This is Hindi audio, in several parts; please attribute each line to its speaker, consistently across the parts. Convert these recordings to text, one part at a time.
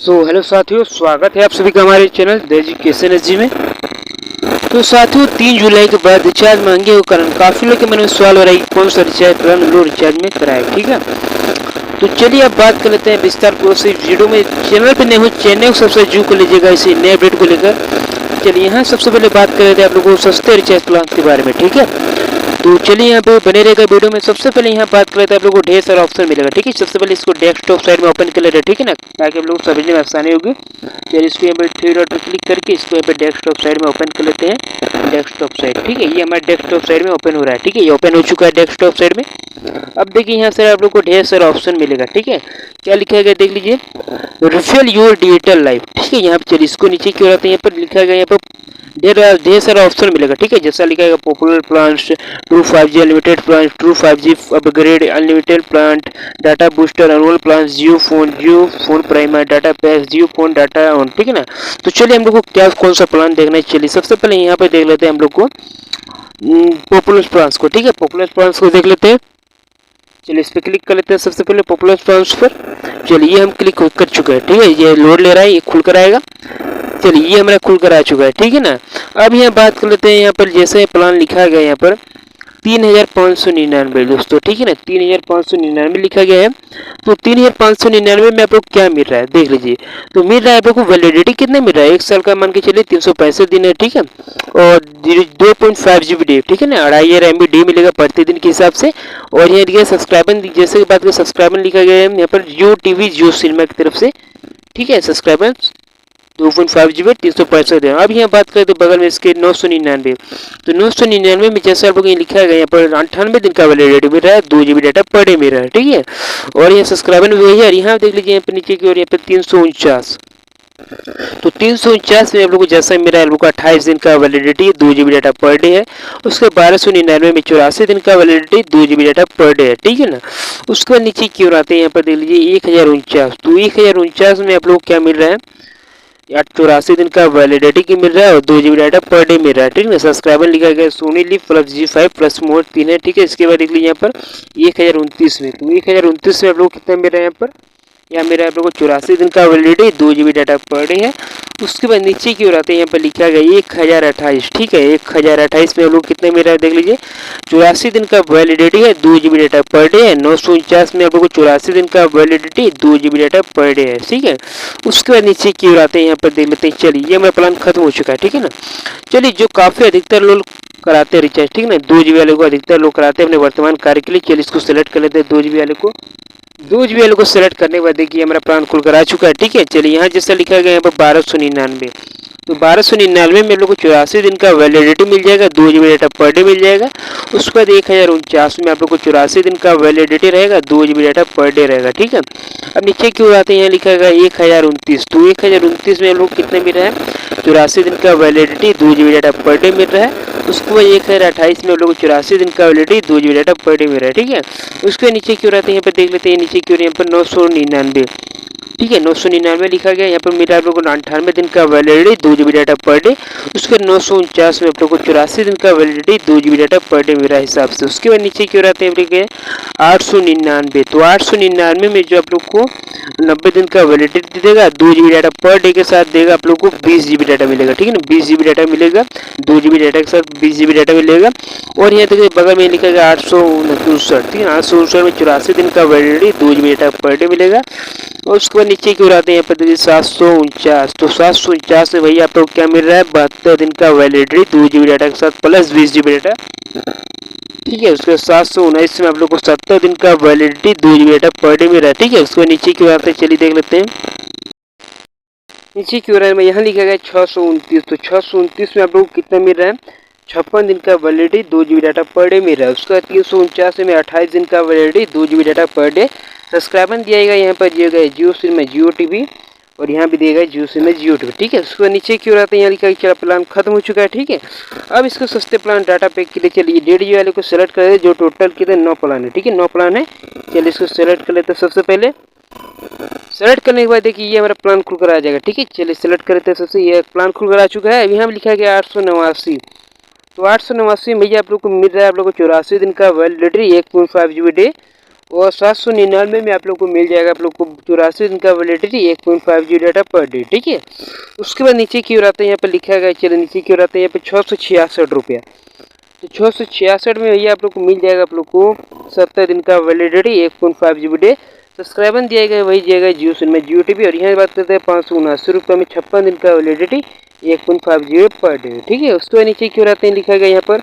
Speaker 1: हेलो साथियों, स्वागत है आप सभी का हमारे चैनल द एजुकेशन एजी में। तो साथियों 3 जुलाई के बाद रिचार्ज महंगे होने के कारण काफ़ी लोग के मन में सवाल हो रहा है कि कौन सा रिचार्ज प्लान लो रिचार्ज में कराए। ठीक है, तो चलिए अब बात कर लेते हैं विस्तार पूर्वक से वीडियो में। चैनल पर नए हो चैनल को सबसे जू कर लीजिएगा इसी नए अपडेट को लेकर। चलिए यहाँ सबसे पहले बात कर लेते हैं आप लोगों को सस्ते रिचार्ज प्लान के बारे में। ठीक है, तो चलिए यहाँ पे बने रहेगा वीडियो में। सबसे पहले यहाँ बात कर लेते हैं आप लोगों को ढेर सारा ऑप्शन मिलेगा। ठीक है, सबसे पहले इसको डेस्कटॉप साइड में ओपन कर लेते हैं। ठीक है ना, ताकि आप लोग को समझने में आसानी होगी। चलिए इसको यहाँ पे थ्री डॉट पर क्लिक करके इसको यहाँ पे डेस्कटॉप साइड में ओपन कर लेते हैं। डेस्कटॉप साइड, ठीक है, ये हमारे डेस्कटॉप साइड में ओपन हो रहा है। ठीक है, ये ओपन हो चुका है डेस्कटॉप साइड में। अब देखिए यहाँ से आप लोग को ढेर सारा ऑप्शन मिलेगा। ठीक है, क्या लिखा गया देख लीजिए, रिफिल योर डिजिटल लाइफ। ठीक है, यहाँ पे चलिए इसको नीचे क्यों रहता है, यहाँ पर लिखा गया, यहाँ पर ढेर सारा ऑप्शन मिलेगा। ठीक है, जैसा लिखा है popular plan, true 5G unlimited plan, true 5G upgrade unlimited plan, data booster unroll plan, Jio phone primer data pack, Jio phone data on. ठीक है ना, तो चलिए हम लोग को क्या कौन सा प्लान देखना है। चलिए सबसे पहले यहाँ पे देख लेते हैं हम लोग को पॉपुलर प्लान्स को। ठीक है, पॉपुलर प्लान्स को देख लेते हैं। चलिए इस पर क्लिक कर लेते हैं सबसे पहले पॉपुलर प्लान्स पर। चलिए ये हम क्लिक कर चुके हैं। ठीक है, ये लोड ले रहा है, ये खुल कर आएगा। चलिए ये हमारा खुल कर आ चुका है। ठीक है ना, अब यहाँ बात कर लेते हैं। यहाँ पर जैसे प्लान लिखा गया यहाँ पर 3599 दोस्तों। ठीक है ना, 3599 लिखा गया है। तो 3599 में आप लोग क्या मिल रहा है देख लीजिए। तो मिल रहा है आप लोग को वैलिडिटी कितने मिल रहा है, 1 साल का मान के चलिए 365 दिन है। ठीक है, और 2.5 GB डे। ठीक है ना, 2.5 MB डे मिलेगा प्रतिदिन के हिसाब से। और यहाँ दिया सब्सक्राइबर, जैसे बात करें सब्सक्राइबर लिखा गया है यहाँ पर जियो टीवी जियो सिनेमा की तरफ से। ठीक है, सब्सक्राइबर 2.5 GB 365 दिन। अब यहाँ बात करें तो बगल में इसके 999। तो 999 में जैसा आप लोग ये लिखा है यहाँ पर 98 दिन का वैलिडिटी मिल रहा है, 2 GB डाटा पर डे मिल रहा है। ठीक है, और ये सब्सक्राइबर भी वही है। यहाँ देख लीजिए यहाँ पे नीचे की ओर यहाँ पे 349। तो 349 में आप लोग को जैसा मिल रहा है, 28 दिन का validity 2 GB data per day है। उसके 1299 में 84 दिन का validity 2 GB data per day है। ठीक है ना, उसके बाद नीचे की ओर आते हैं, यहाँ पर देख लीजिए 1049। तो 1049 में आप लोग को क्या मिल रहा है, 84 दिन का वैलिडिटी की मिल रहा है और 2 GB डाटा पर डे मिल रहा है। ठीक है, सब्सक्राइबर लिखा गया Sony LIV plus G5 plus mode 3 है। ठीक है, इसके बाद देख लीजिए यहाँ पर 1029 में। तो 1029 में आप लोग कितना मिल रहा है यहाँ पर, यहाँ मेरा आप लोगों को 84 दिन का validity 2 GB data per day है। उसके बाद नीचे की ओर आते हैं, यहाँ पर लिखा गया 1028। ठीक है, 1028 में हम लोग कितने मिल रहा है देख लीजिए, 84 दिन का वैलिडिटी है, 2 GB डाटा पर डे है। 949 में आप लोग को 84 दिन का validity 2 GB data per day है। ठीक है, उसके बाद नीचे की ओर आते हैं, यहाँ पर देख लेते हैं। चलिए ये मेरा प्लान खत्म हो चुका है। ठीक है ना, चलिए जो काफ़ी अधिकतर लोग कराते हैं रिचार्ज, ठीक है ना, 2 GB वाले को अधिकतर लोग कराते हैं अपने वर्तमान कार्य के लिए। चलिए इसको सेलेक्ट कर लेते हैं 2 GB वाले को। 2 GB वाले को सेलेक्ट करने के बाद देखिए हमारा प्लान खुलकर आ चुका है। ठीक है, चलिए यहाँ जैसा लिखा गया यहाँ पर 1299। तो 1299 में लोग को 84 दिन का वैलिडिटी मिल जाएगा, 2 GB डाटा पर डे मिल जाएगा। उसके बाद 1049 में आप लोग को 84 दिन का वैलिडिटी रहेगा, 2 GB डाटा पर डे रहेगा। ठीक है, अब नीचे क्यों आते हैं, यहाँ लिखा गया 1029। तो 1029 में हम लोग कितने मिल रहा है, 84 दिन का validity 2 GB data per day मिल रहा है। उसके बाद 1028 में हम लोग 84 दिन का validity 2 GB data per day मिल रहा है। ठीक है, उसके नीचे क्यों रहते हैं, यहाँ पर देख लेते हैं। नीचे क्यों यहाँ पर 999। ठीक है, 999 लिखा गया, यहाँ पर मेरा आप लोग को 98 दिन का validity 2 GB data per day. उसके 949 में आप लोग को 84 दिन का validity 2 GB data per day मेरा हिसाब से। उसके बाद नीचे क्यों रहते हैं 899। तो 899 में जो आप लोग को 90 दिन का वैलिडिटी देगा, 2 GB डाटा पर डे के साथ देगा, आप लोग को 20 GB डाटा मिलेगा। ठीक है ना, 20 GB डाटा मिलेगा, 2 GB डाटा के साथ 20 GB डाटा मिलेगा। और यहाँ देखिए बगल में लिखा गया 859। ठीक है, 859 में 84 दिन का validity 2 GB data per day मिलेगा। और उसके बाद नीचे क्यों आते हैं, यहाँ पर देखिए 749। तो 749 में भैया आप लोग क्या मिल रहा है, 72 दिन का वैलिडिटी 2 GB डाटा के साथ प्लस 20 GB डाटा। ठीक है, उसके 719 में आप लोग को 70 दिन का validity 2 GB data per day मिल रहा है। ठीक है, उसके बाद नीचे क्यों आते हैं, चलिए देख लेते हैं। नीचे क्यों रहा है, यहाँ लिखा गया 629। तो 629 में आप लोग को कितना मिल रहा है, 56 दिन का validity 2 GB data per day मिल रहा है। उसका 349 में 28 दिन का validity 2 GB data per day. Subscriber दिया गया, यहाँ पर दिया गया जियो सिनेमा जियो टीवी, और यहाँ भी दिया गया जियो सिनेमा जियो टीवी। ठीक है, उसके नीचे क्यों रहते हैं, यहाँ लिखा है प्लान खत्म हो चुका है। ठीक है, अब इसको सस्ते प्लान डाटा पैक के लिए चलिए 1.5 GB वाले को सेलेक्ट कर दे, जो टोटल कितने 9 प्लान है। ठीक है, 9 प्लान है। चलिए इसको सेलेक्ट कर लेते हैं। सबसे पहले सेलेक्ट करने के बाद देखिए ये हमारा प्लान खुलकर आ जाएगा। ठीक है, चलिए सेलेक्ट करते हैं। सबसे ये प्लान खुलकर आ चुका है। यहाँ लिखा गया 889। तो 889 में भैया आप लोग को मिल रहा है, आप लोग को 84 दिन का वैलिडिटी 1.5 GB डे। और 799 में आप लोग को मिल जाएगा आप लोग को 84 दिन का वैलिडिटी 1.5 डाटा पर डे। ठीक है, उसके बाद नीचे की ओर आता है, यहाँ पर लिखा गया, चलो नीचे की ओर आता है यहाँ पे 666 रुपया। तो 666 में भैया आप लोग को मिल जाएगा आप लोग को 70 दिन का वैलिडिटी 1.5 GB डे। सब्सक्राइबर दिया गया वही दिया गया जियो सिनेमा जियो टीवी। और यहाँ बात करते हैं 579 रुपये में 56 दिन का वैलिडिटी 1.5 GB पर डे। ठीक है, उसके बाद नीचे की ओर आते हैं, लिखा गया यहाँ पर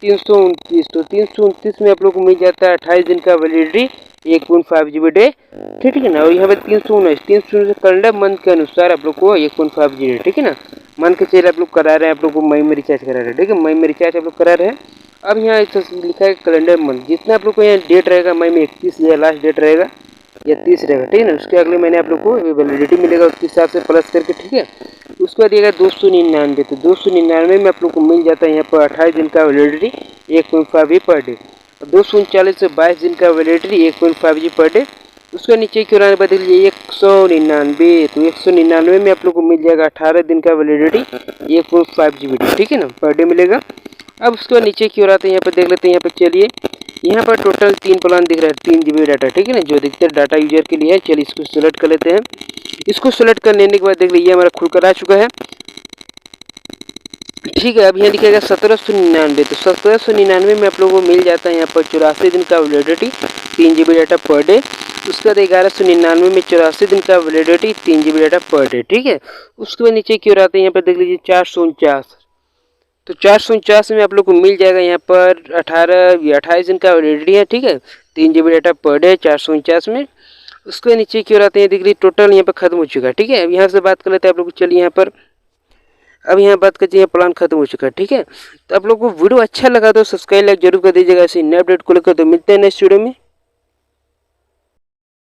Speaker 1: 329। तो 329 में आप लोग को मिल जाता है 28 दिन का वैलिडिटी 1.5 GB डे। ठीक है ना, और यहाँ पे 319 कैलेंडर मंथ के अनुसार आप लोग को 1.5 GB। ठीक है ना, मंथ के चेयर आप लोग करा रहे हैं, आप लोग को मई में रिचार्ज करा रहे हैं। ठीक है, मई में रिचार्ज आप लोग करा रहे हैं। अब यहाँ लिखा है कैलेंडर मंथ, जितना आप लोग को यहाँ डेट रहेगा मई में 31 या लास्ट डेट रहेगा या 30 रहेगा। ठीक है ना, उसके अगले महीने आप लोग को वैलिडिटी मिलेगा उसके हिसाब से प्लस करके। ठीक है, उसके बाद देगा 299। तो 299 में आप लोग को मिल जाता है यहाँ पर 28 दिन का वैलिडिटी 1.5 पर डे। 239 से 22 दिन का वैलिडिटी 1.5 GB पर डे। उसके नीचे की ओर बदल लीजिए 199। तो 199 में आप लोग को मिल जाएगा 18 दिन का वैलिडिटी 1.5 GB। ठीक है ना, पर डे मिलेगा। अब उसके बाद नीचे की ओर आते हैं, यहाँ पर देख लेते हैं। यहाँ पर चलिए, यहाँ पर टोटल 3 प्लान दिख रहा है, 3 GB डाटा। ठीक है ना, जो अधिकतर डाटा यूजर के लिए है। चलिए इसको सेलेक्ट कर लेते हैं। इसको सेलेक्ट कर लेने के बाद देख लीजिए हमारा खुल कर आ चुका है। ठीक है, अब यहाँ लिखेगा 1799। तो 1799 में आप लोगों को मिल जाता है यहाँ पर 84 दिन का validity 3 GB data per day. उसके बाद 1199 में 84 दिन का validity 3 GB data per day. ठीक है, उसके बाद नीचे की ओर आते हैं, यहाँ पर देख लीजिए 449। तो 449 में आप लोग को मिल जाएगा यहाँ पर 28 दिन का वैलिडिटी है। ठीक है, 3 GB डाटा पर डे 449 में। उसके नीचे की ओर आते हैं, देख लीजिए टोटल यहाँ पर खत्म हो चुका है। ठीक है, अब यहाँ से बात कर लेते हैं आप लोग। चलिए यहाँ पर अब यहाँ बात करते हैं, प्लान खत्म हो चुका है। ठीक है, तो आप लोग को वीडियो अच्छा लगा तो सब्सक्राइब लाइक जरूर कर दीजिएगा। ऐसे नए अपडेट को लेकर। तो मिलते हैं नेक्स्ट वीडियो में।